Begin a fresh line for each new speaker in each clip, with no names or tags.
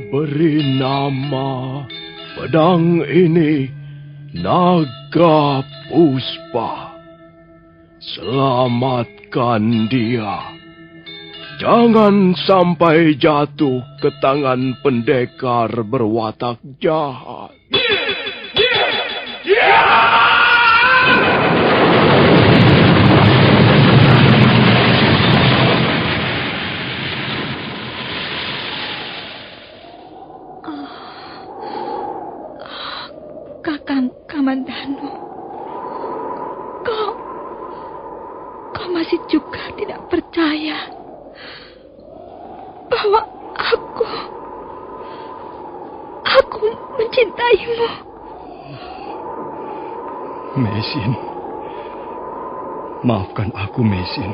Beri nama pedang ini Naga Puspa. Selamatkan dia. Jangan sampai jatuh ke tangan pendekar berwatak jahat.
Kakang Kamandanu, kau masih juga tidak percaya bahwa aku mencintaimu.
Mesin, maafkan aku, Mesin.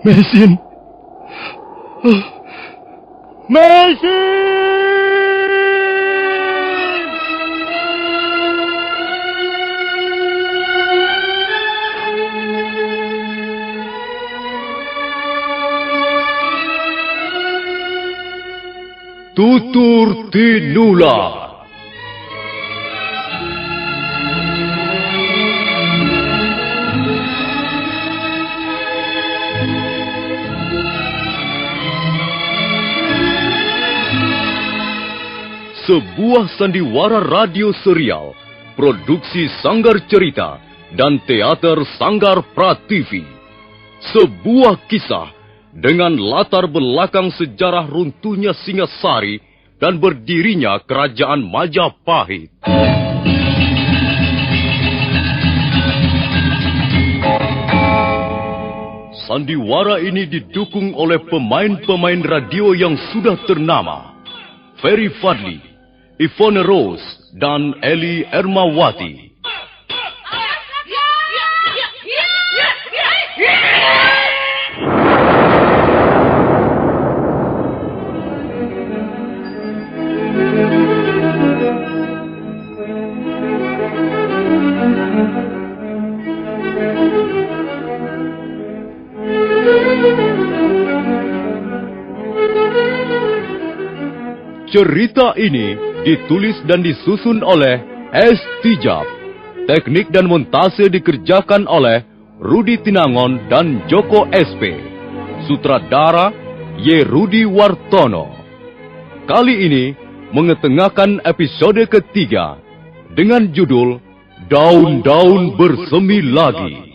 Mesin, Mesin. Tutur Tinula. Sebuah sandiwara radio serial, produksi Sanggar Cerita dan Teater Sanggar Prativi. Sebuah kisah dengan latar belakang sejarah runtuhnya Singasari dan berdirinya Kerajaan Majapahit. Sandiwara ini didukung oleh pemain-pemain radio yang sudah ternama. Ferry Fadli, Ivone Rose, dan Eli Ermawati. Cerita ini ditulis dan disusun oleh S. Tijab. Teknik dan montase dikerjakan oleh Rudi Tinangon dan Joko SP. Sutradara Y. Rudi Wartono. Kali ini mengetengahkan episode ketiga dengan judul Daun-Daun Bersemi Lagi.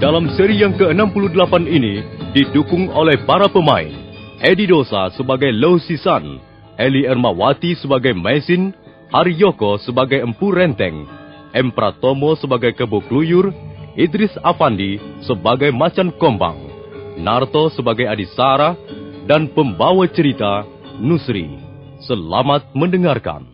Dalam seri yang ke-68 ini didukung oleh para pemain Edi Dosa sebagai Lo Sisan, Eli Ermawati sebagai Mesin, Haryoko sebagai Empu Renteng, M. Pratomo sebagai Kebo Kluyur, Idris Afandi sebagai Macan Kombang, Narto sebagai Adisara, dan pembawa cerita Nusri. Selamat mendengarkan.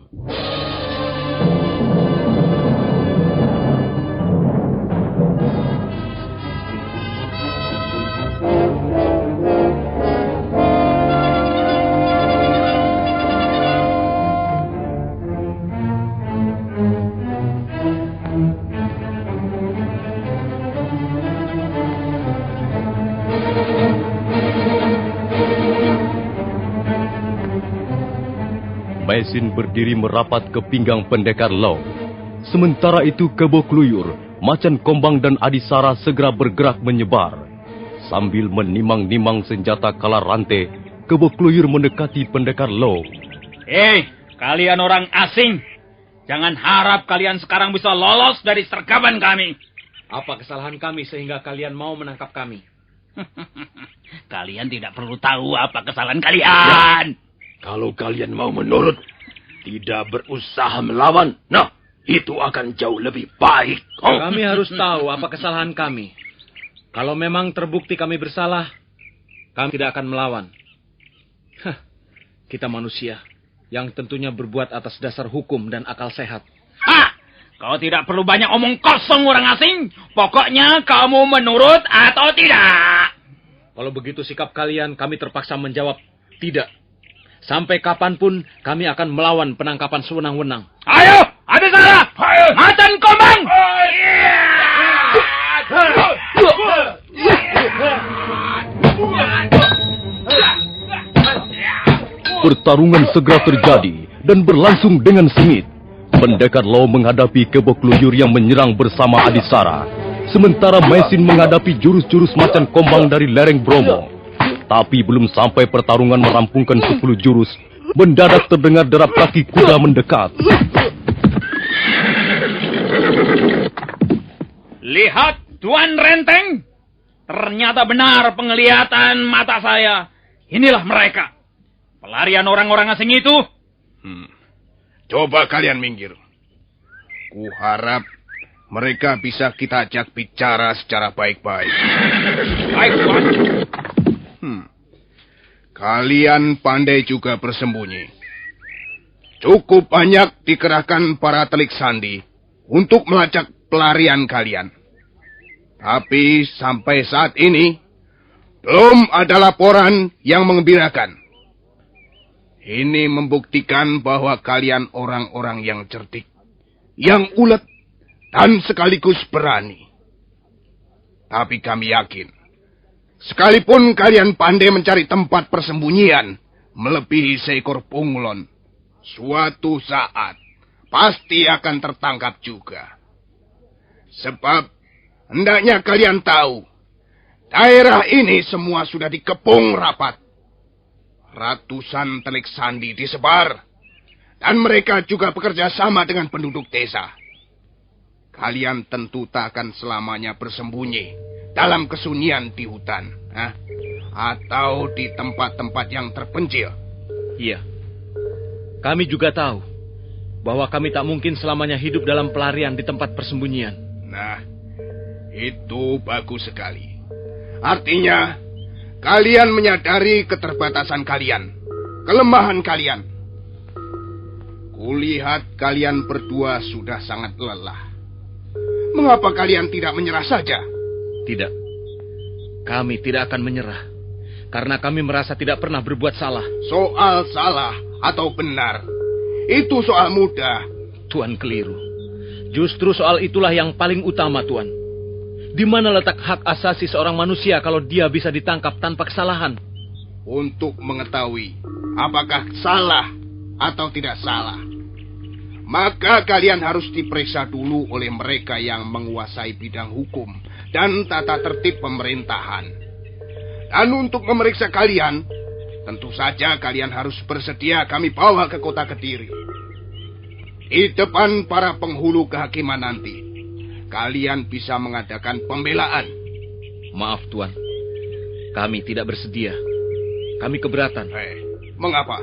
Mesin berdiri merapat ke pinggang pendekar Lo. Sementara itu Kebo Kluyur, Macan Kombang dan Adisara segera bergerak menyebar. Sambil menimang-nimang senjata kala rantai, Kebo Kluyur mendekati pendekar Lo.
Kalian orang asing. Jangan harap kalian sekarang bisa lolos dari sergapan kami.
Apa kesalahan kami sehingga kalian mau menangkap kami?
Kalian tidak perlu tahu apa kesalahan kalian.
Ya. Kalau kalian mau menurut, tidak berusaha melawan, nah, itu akan jauh lebih baik.
Kami harus tahu apa kesalahan kami. Kalau memang terbukti kami bersalah, kami tidak akan melawan. Kita manusia yang tentunya berbuat atas dasar hukum dan akal sehat.
Kau tidak perlu banyak omong kosong orang asing. Pokoknya kamu menurut atau tidak.
Kalau begitu sikap kalian, kami terpaksa menjawab tidak. Sampai kapanpun kami akan melawan penangkapan sewenang-wenang.
Ayo, ada salah. Macan Kombang.
Pertarungan segera terjadi dan berlangsung dengan sengit. Pendekar Law menghadapi Kebok Luyur yang menyerang bersama Adisara. Sementara Maisin menghadapi jurus-jurus Macan Kombang dari lereng Bromo. Tapi belum sampai pertarungan merampungkan 10 jurus, mendadak terdengar derap kaki kuda mendekat.
Lihat, Tuan Renteng. Ternyata benar penglihatan mata saya. Inilah mereka. Pelarian orang-orang asing itu.
Coba kalian minggir. Kuharap mereka bisa kita ajak bicara secara baik-baik.
Baik, Tuan.
Kalian pandai juga bersembunyi. Cukup banyak dikerahkan para telik sandi untuk melacak pelarian kalian. Tapi sampai saat ini, belum ada laporan yang menggembirakan. Ini membuktikan bahwa kalian orang-orang yang cerdik, yang ulet, dan sekaligus berani. Tapi kami yakin, sekalipun kalian pandai mencari tempat persembunyian, melebihi seekor bunglon, suatu saat pasti akan tertangkap juga. Sebab hendaknya kalian tahu, daerah ini semua sudah dikepung rapat. Ratusan telik sandi disebar, dan mereka juga bekerja sama dengan penduduk desa. Kalian tentu tak akan selamanya bersembunyi dalam kesunyian di hutan, atau di tempat-tempat yang terpencil.
Iya, kami juga tahu bahwa kami tak mungkin selamanya hidup dalam pelarian di tempat persembunyian.
Nah, itu bagus sekali. Artinya, kalian menyadari keterbatasan kalian, kelemahan kalian. Kulihat kalian berdua sudah sangat lelah. Mengapa kalian tidak menyerah saja?
Tidak, kami tidak akan menyerah. Karena kami merasa tidak pernah berbuat salah.
Soal salah atau benar, itu soal mudah.
Tuan keliru. Justru soal itulah yang paling utama, Tuan. Di mana letak hak asasi seorang manusia kalau dia bisa ditangkap tanpa kesalahan?
Untuk mengetahui apakah salah atau tidak salah, maka kalian harus diperiksa dulu oleh mereka yang menguasai bidang hukum dan tata tertib pemerintahan. Dan untuk memeriksa kalian, tentu saja kalian harus bersedia kami bawa ke kota Kediri. Di depan para penghulu kehakiman nanti, kalian bisa mengadakan pembelaan.
Maaf, Tuan. Kami tidak bersedia. Kami keberatan.
Mengapa?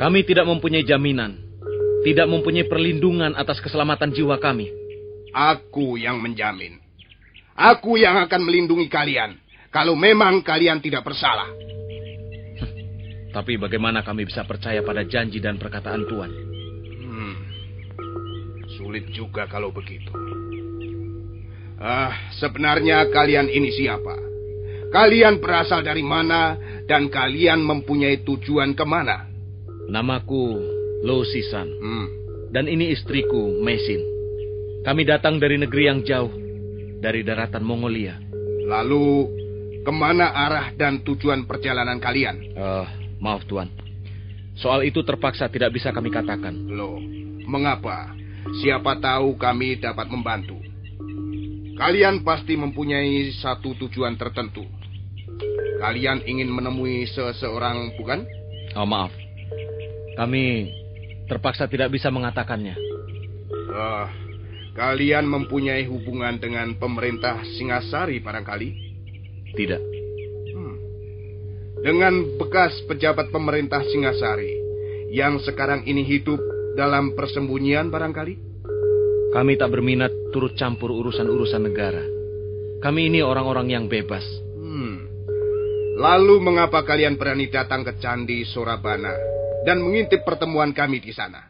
Kami tidak mempunyai jaminan. Tidak mempunyai perlindungan atas keselamatan jiwa kami.
Aku yang menjamin. Aku yang akan melindungi kalian kalau memang kalian tidak bersalah.
Tapi bagaimana kami bisa percaya pada janji dan perkataan Tuan?
Sulit juga kalau begitu. Sebenarnya kalian ini siapa? Kalian berasal dari mana dan kalian mempunyai tujuan kemana?
Namaku Lo Sisan. Dan ini istriku, Maisin. Kami datang dari negeri yang jauh, dari daratan Mongolia.
Lalu, kemana arah dan tujuan perjalanan kalian?
Maaf, Tuan. Soal itu terpaksa tidak bisa kami katakan.
Loh, mengapa? Siapa tahu kami dapat membantu. Kalian pasti mempunyai satu tujuan tertentu. Kalian ingin menemui seseorang, bukan?
Maaf. Kami terpaksa tidak bisa mengatakannya.
Kalian mempunyai hubungan dengan pemerintah Singasari barangkali?
Tidak.
Dengan bekas pejabat pemerintah Singasari yang sekarang ini hidup dalam persembunyian barangkali?
Kami tak berminat turut campur urusan-urusan negara. Kami ini orang-orang yang bebas.
Lalu mengapa kalian berani datang ke Candi Sorabana dan mengintip pertemuan kami di sana?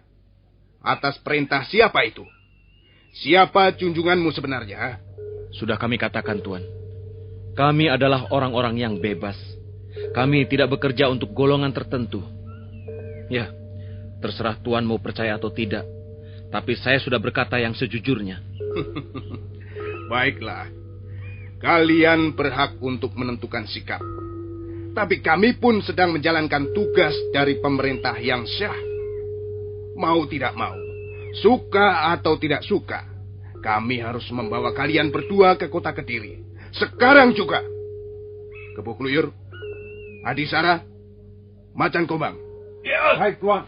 Atas perintah siapa itu? siapa junjunganmu sebenarnya?
Sudah kami katakan, Tuan. Kami adalah orang-orang yang bebas. Kami tidak bekerja untuk golongan tertentu. Ya, terserah Tuan mau percaya atau tidak. Tapi saya sudah berkata yang sejujurnya.
Baiklah. Kalian berhak untuk menentukan sikap. Tapi kami pun sedang menjalankan tugas dari pemerintah yang syah. Mau tidak mau, suka atau tidak suka, kami harus membawa kalian berdua ke kota Kediri. Sekarang juga. Kebo Kluyur, Adisara, Macan Kombang.
Baik, Tuan.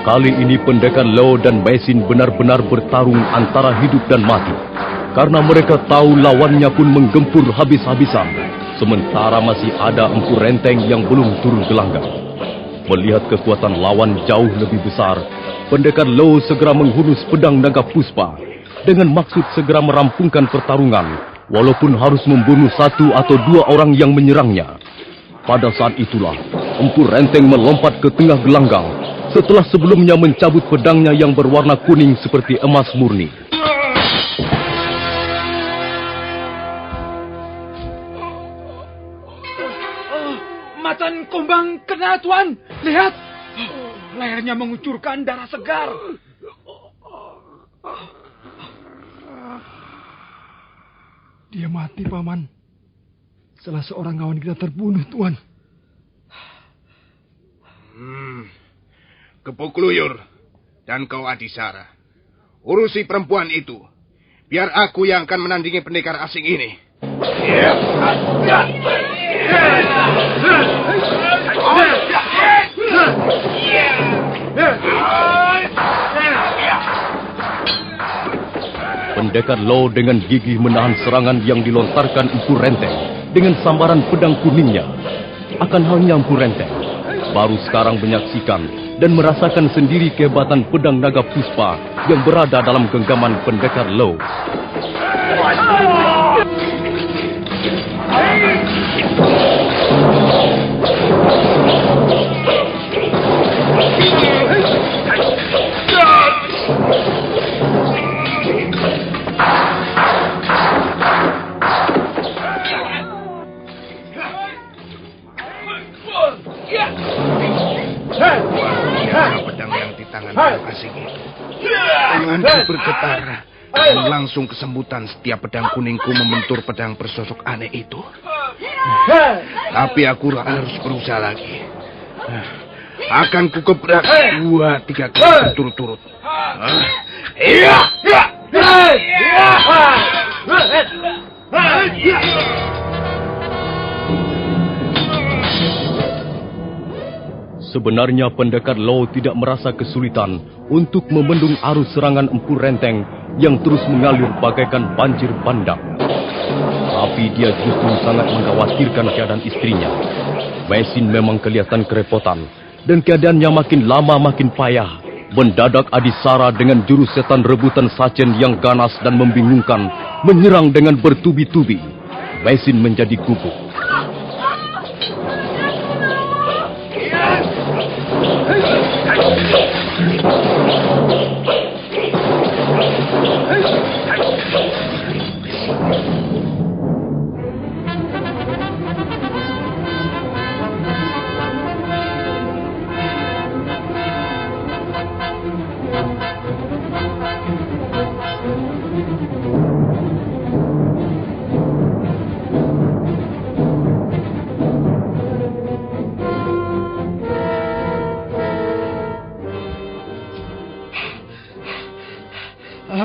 Kali ini pendekar Lo dan Maisin benar-benar bertarung antara hidup dan mati. Karena mereka tahu lawannya pun menggempur habis-habisan. Sementara masih ada Empu Renteng yang belum turun gelanggang. Melihat kekuatan lawan jauh lebih besar, pendekar Lo segera menghunus pedang naga puspa. Dengan maksud segera merampungkan pertarungan, walaupun harus membunuh 1 atau 2 orang yang menyerangnya. Pada saat itulah, Empu Renteng melompat ke tengah gelanggang. Setelah sebelumnya mencabut pedangnya yang berwarna kuning seperti emas murni.
Macan Kombang kena, Tuan. Lihat. Lehernya mengucurkan darah segar.
Dia mati, Paman. Salah seorang kawan kita terbunuh, Tuan.
Kebo Kluyur dan kau Adisara, urusi perempuan itu. Biar aku yang akan menandingi pendekar asing ini.
Pendekar Lo dengan gigih menahan serangan yang dilontarkan Empu Renteng dengan sambaran pedang kuningnya. Akan halnya Empu Renteng baru sekarang menyaksikan dan merasakan sendiri kehebatan pedang naga puspa yang berada dalam genggaman pendekar Lo.
Pedang yang di tangan orang asing itu. Tanganku bergetar dan langsung kesembutan setiap pedang kuningku membentur pedang bersosok aneh itu. Tapi aku harus berusaha lagi. Akan kugebrak 2-3 kali berturut-turut.
Sebenarnya pendekar Lo tidak merasa kesulitan untuk membendung arus serangan Empu Renteng yang terus mengalir bagaikan banjir bandang. Tapi dia justru sangat mengkhawatirkan keadaan istrinya. Maisin memang kelihatan kerepotan dan keadaannya makin lama makin payah. Mendadak Adisara dengan jurus setan rebutan Sacen yang ganas dan membingungkan menyerang dengan bertubi-tubi. Maisin menjadi gugup.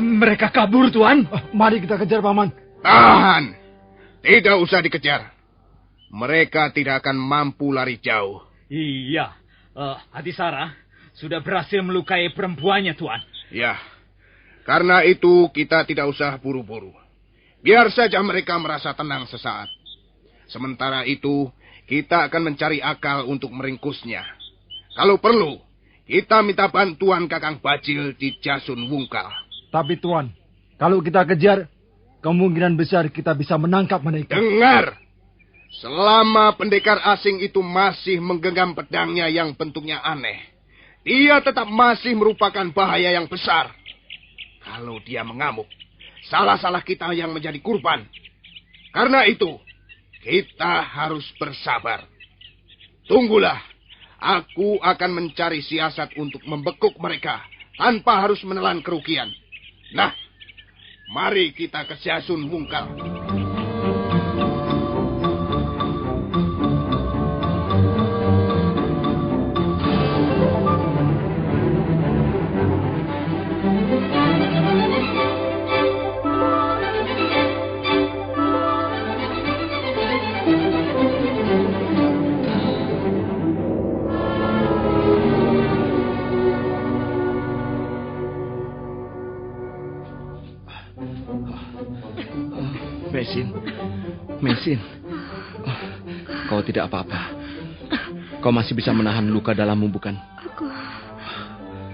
Mereka kabur, Tuan.
Mari kita kejar, Paman.
Tahan! Tidak usah dikejar. Mereka tidak akan mampu lari jauh.
Iya. Adisara sudah berhasil melukai perempuannya, Tuan.
Ya, karena itu kita tidak usah buru-buru. Biar saja mereka merasa tenang sesaat. Sementara itu, kita akan mencari akal untuk meringkusnya. Kalau perlu, kita minta bantuan Kakang Bajil di Jasun Wungkal.
Tapi Tuan, kalau kita kejar, kemungkinan besar kita bisa menangkap mereka.
Dengar! Selama pendekar asing itu masih menggenggam pedangnya yang bentuknya aneh, dia tetap masih merupakan bahaya yang besar. Kalau dia mengamuk, salah-salah kita yang menjadi kurban. Karena itu, kita harus bersabar. Tunggulah, aku akan mencari siasat untuk membekuk mereka tanpa harus menelan kerugian. Nah, mari kita ke Siasun Wungkal.
Mesin. Oh, kau tidak apa-apa. Kau masih bisa menahan luka dalammu, bukan?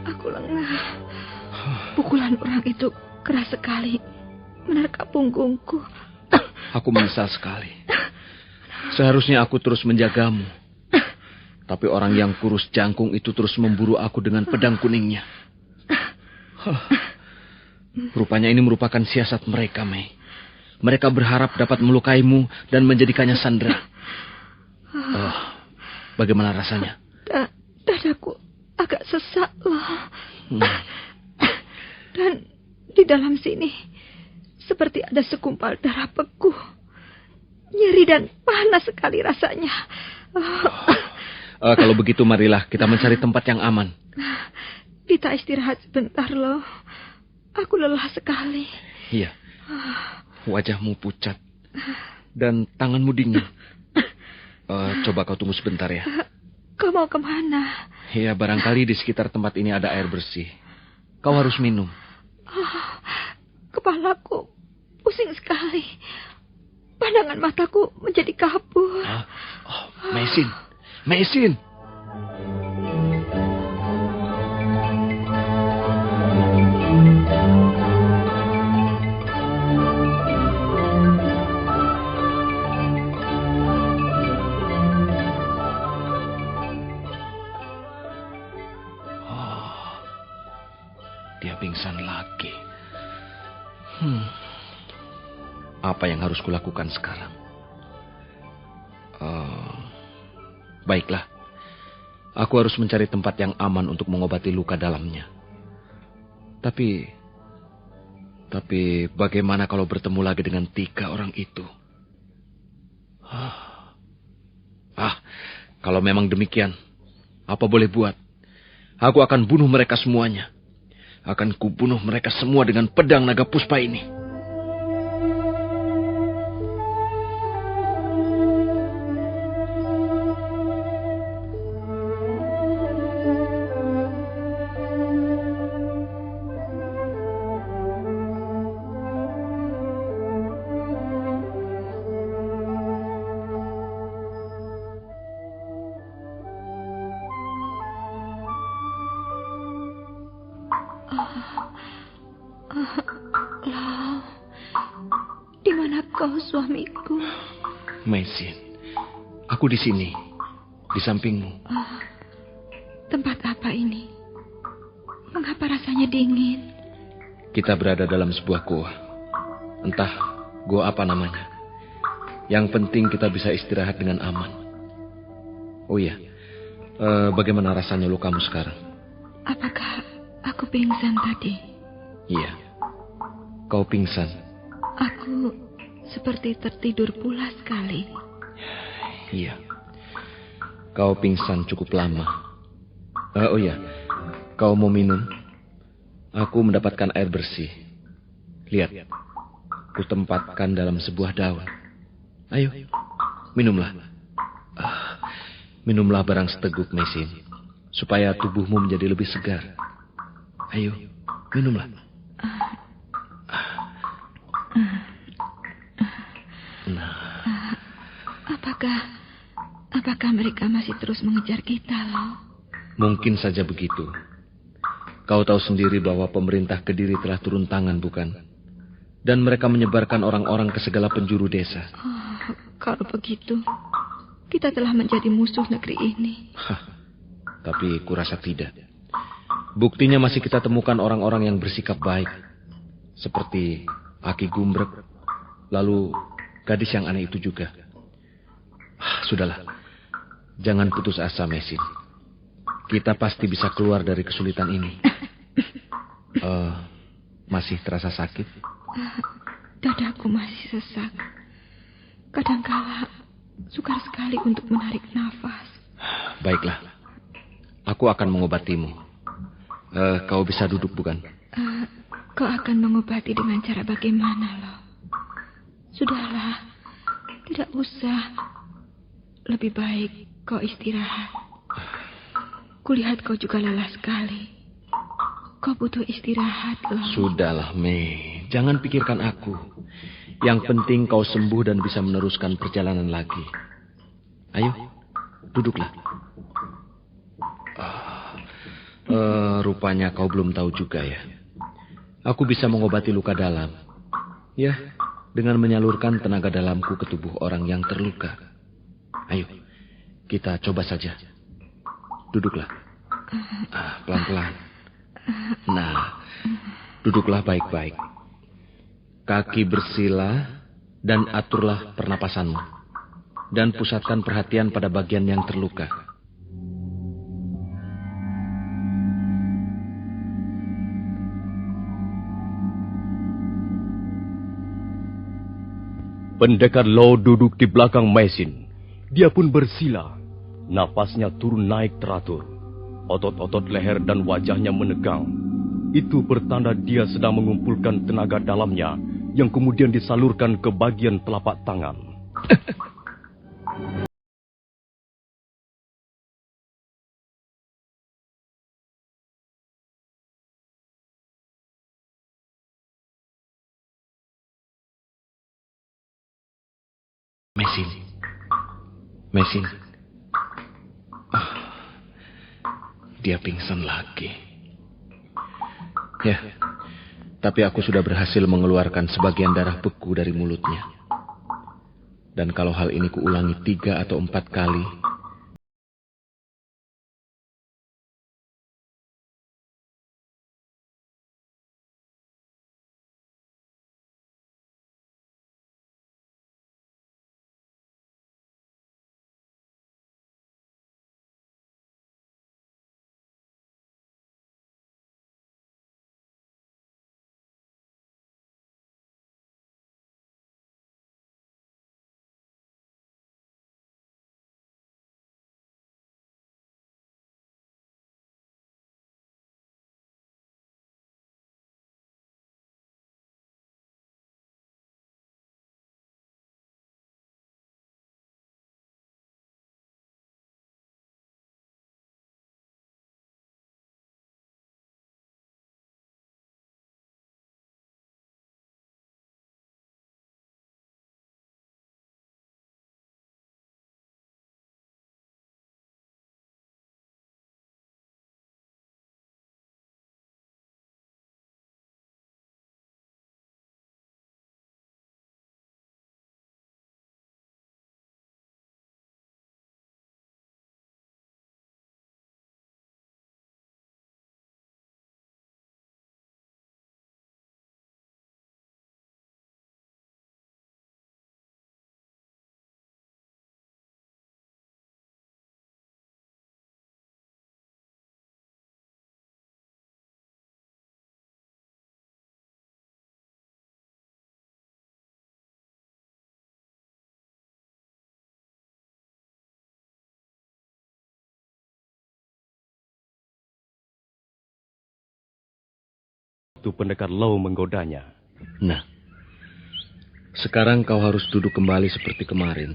Aku lengah. Pukulan orang itu keras sekali. Menerkam punggungku.
Aku menyesal sekali. Seharusnya aku terus menjagamu. Tapi orang yang kurus jangkung itu terus memburu aku dengan pedang kuningnya. Rupanya ini merupakan siasat mereka, Mei. Mereka berharap dapat melukaimu dan menjadikannya sandera. Bagaimana rasanya?
Dadaku agak sesak lah. Dan di dalam sini seperti ada segumpal darah beku. Nyeri dan panas sekali rasanya.
Kalau begitu marilah kita mencari tempat yang aman.
Kita istirahat sebentar loh. Aku lelah sekali.
Iya. Wajahmu pucat dan tanganmu dingin. Coba kau tunggu sebentar ya.
Kau mau kemana?
Ya, barangkali di sekitar tempat ini ada air bersih. Kau harus minum.
Kepalaku pusing sekali. Pandangan mataku menjadi kabur.
Mesin. Dia pingsan lagi. Apa yang harus kulakukan sekarang? Baiklah. Aku harus mencari tempat yang aman untuk mengobati luka dalamnya. Tapi bagaimana kalau bertemu lagi dengan 3 orang itu? Kalau memang demikian, apa boleh buat? Aku akan bunuh mereka semuanya. Akan kubunuh mereka semua dengan pedang naga puspa ini.
Di mana kau, suamiku?
Mesin, aku di sini, di sampingmu.
Tempat apa ini? Mengapa rasanya dingin?
Kita berada dalam sebuah goa. Entah goa apa namanya. Yang penting kita bisa istirahat dengan aman. Oh iya, bagaimana rasanya lukamu sekarang?
Apakah aku pingsan tadi?
Iya, kau pingsan.
Aku seperti tertidur pula sekali.
Iya, kau pingsan cukup lama. Oh iya, kau mau minum? Aku mendapatkan air bersih. Lihat, kutempatkan dalam sebuah daun. Ayo, minumlah. Minumlah barang seteguk, Mesin, supaya tubuhmu menjadi lebih segar. Ayo, minumlah.
Apakah mereka masih terus mengejar kita, loh?
Mungkin saja begitu. Kau tahu sendiri bahwa pemerintah Kediri telah turun tangan, bukan? Dan mereka menyebarkan orang-orang ke segala penjuru desa.
Oh, kalau begitu, kita telah menjadi musuh negeri ini.
Tapi kurasa tidak. Buktinya masih kita temukan orang-orang yang bersikap baik. Seperti Aki Gumbrek, lalu gadis yang aneh itu juga. Sudahlah, jangan putus asa, Mesin. Kita pasti bisa keluar dari kesulitan ini. Masih terasa sakit?
Dadaku masih sesak. Kadangkala sukar sekali untuk menarik nafas.
Baiklah, aku akan mengobatimu. Kau bisa duduk, bukan?
Kau akan mengobati dengan cara bagaimana, loh? Sudahlah, tidak usah. Lebih baik kau istirahat. Kulihat kau juga lelah sekali. Kau butuh istirahat, loh.
Sudahlah, Mei. Jangan pikirkan aku. Yang penting kau sembuh dan bisa meneruskan perjalanan lagi. Ayo, duduklah. Rupanya kau belum tahu juga ya. Aku bisa mengobati luka dalam. Ya, dengan menyalurkan tenaga dalamku ke tubuh orang yang terluka. Ayo, kita coba saja. Duduklah. Pelan-pelan. Nah, duduklah baik-baik. Kaki bersila dan aturlah pernapasanmu. Dan pusatkan perhatian pada bagian yang terluka.
Pendekar Lo duduk di belakang mesin. Dia pun bersila. Napasnya turun naik teratur. Otot-otot leher dan wajahnya menegang. Itu pertanda dia sedang mengumpulkan tenaga dalamnya yang kemudian disalurkan ke bagian telapak tangan.
Mesin. Dia pingsan lagi. Ya, tapi aku sudah berhasil mengeluarkan sebagian darah beku dari mulutnya. Dan kalau hal ini kuulangi 3 atau 4 kali,
Waktu pendekar Lo menggodanya.
nah, sekarang kau harus duduk kembali seperti kemarin.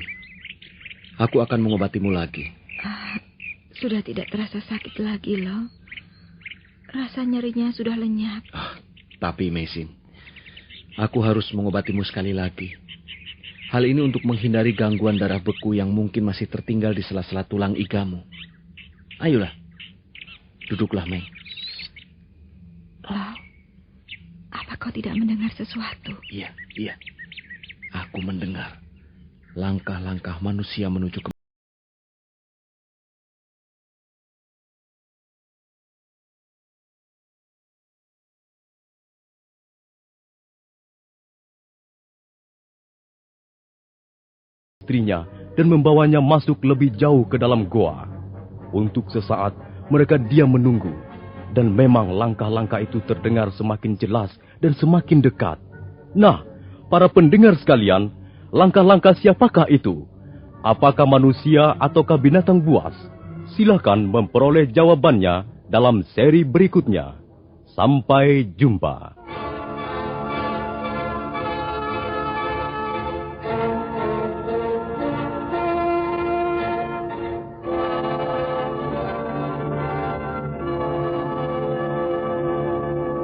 Aku akan mengobatimu lagi.
Sudah tidak terasa sakit lagi, loh. Rasa nyerinya sudah lenyap.
Tapi, Mesin, aku harus mengobatimu sekali lagi. Hal ini untuk menghindari gangguan darah beku yang mungkin masih tertinggal di sela-sela tulang igamu. Ayolah, duduklah, Mei.
tidak mendengar sesuatu?
Iya, iya. Aku mendengar langkah-langkah manusia menuju ke...
istrinya dan membawanya masuk lebih jauh ke dalam goa. Untuk sesaat mereka diam menunggu, dan memang langkah-langkah itu terdengar semakin jelas dan semakin dekat. Nah, para pendengar sekalian, langkah-langkah siapakah itu? Apakah manusia ataukah binatang buas? Silakan memperoleh jawabannya dalam seri berikutnya. Sampai jumpa.